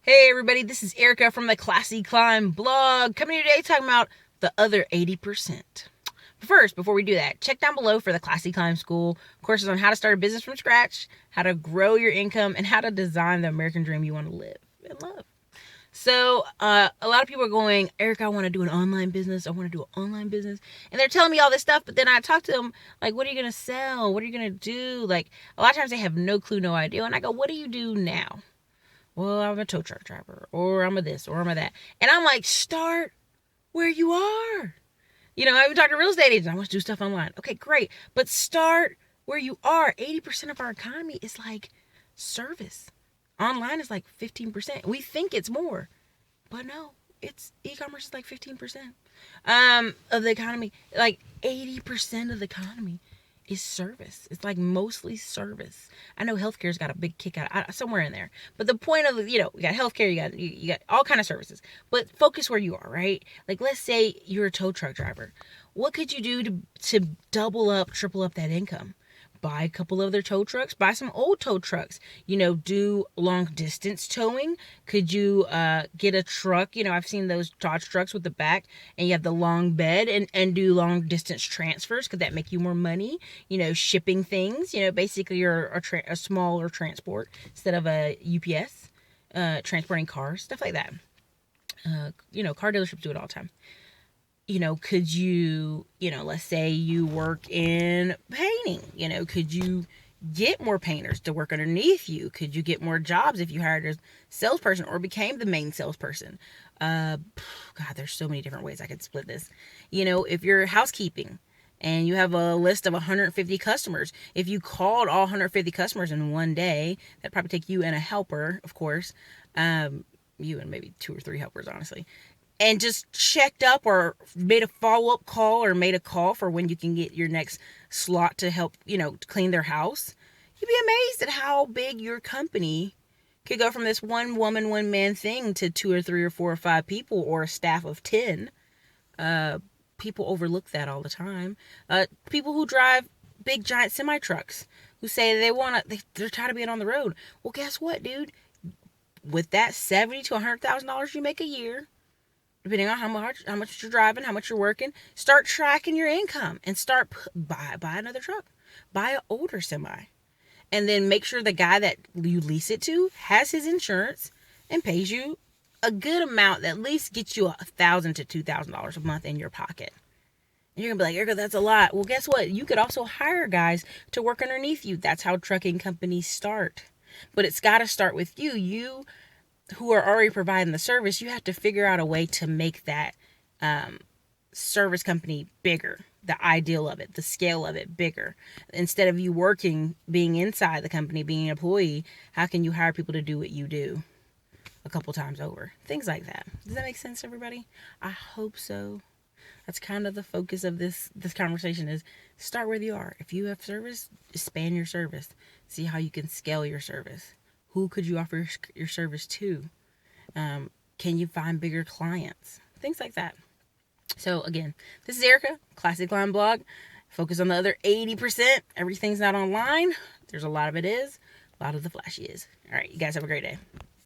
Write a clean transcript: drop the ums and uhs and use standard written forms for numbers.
Hey everybody, this is Erica from the Classy Climb blog, coming today talking about the other 80%. But first, before we do that, check down below for the Classy Climb School courses on how to start a business from scratch, how to grow your income, and how to design the American dream you want to live and love. So, a lot of people are going, Erica, I want to do an online business. I want to do an online business. And they're telling me all this stuff, but then I talk to them, like, what are you going to sell? What are you going to do? Like, a lot of times they have no clue, no idea. And I go, what do you do now? Well, I'm a tow truck driver, or I'm a this, or I'm a that. And I'm like, start where you are. I even talk to real estate agents. I want to do stuff online. Okay, great. But start where you are. 80% of our economy is like service. Online is like 15%. We think it's more, but no, it's e-commerce is like 15% of the economy. Like 80% of the economy is service. It's like mostly service. I know healthcare's got a big kick out somewhere in there, but the point of you got healthcare, you got all kind of services. But focus where you are, right? Like let's say you're a tow truck driver. What could you do to double up, triple up that income? Buy a couple of their tow trucks, buy some old tow trucks, do long distance towing. Could you get a truck? I've seen those Dodge trucks with the back and you have the long bed and do long distance transfers. Could that make you more money? Shipping things, basically you're a smaller transport instead of a UPS, transporting cars, stuff like that. Car dealerships do it all the time. Could you, let's say you work in painting, could you get more painters to work underneath you? Could you get more jobs if you hired a salesperson or became the main salesperson? God, there's so many different ways I could split this. If you're housekeeping and you have a list of 150 customers, if you called all 150 customers in one day, that'd probably take you and a helper, of course, you and maybe 2 or 3 helpers, honestly, and just checked up or made a follow-up call or made a call for when you can get your next slot to help, clean their house, you'd be amazed at how big your company could go from this one woman, one man thing to 2 or 3 or 4 or 5 people or a staff of 10. People overlook that all the time. People who drive big giant semi trucks who say they're tired of being on the road. Well, guess what, dude? With that $70,000 to $100,000 you make a year, depending on how much you're driving, how much you're working, start tracking your income and start buy another truck, buy an older semi, and then make sure the guy that you lease it to has his insurance and pays you a good amount that at least gets you $1,000 to $2,000 a month in your pocket. And you're gonna be like, Erica, that's a lot. Well, guess what? You could also hire guys to work underneath you. That's how trucking companies start. But it's got to start with you. You who are already providing the service, you have to figure out a way to make that service company bigger, the ideal of it, the scale of it bigger. Instead of you being inside the company, being an employee, how can you hire people to do what you do a couple times over? Things like that. Does that make sense, everybody? I hope so. That's kind of the focus of this conversation is start where you are. If you have service, expand your service. See how you can scale your service. Who could you offer your service to? Can you find bigger clients? Things like that. So again, this is Erica, Classic Climb blog. Focus on the other 80%. Everything's not online. There's a lot of it is. A lot of the flashy is. All right, you guys have a great day.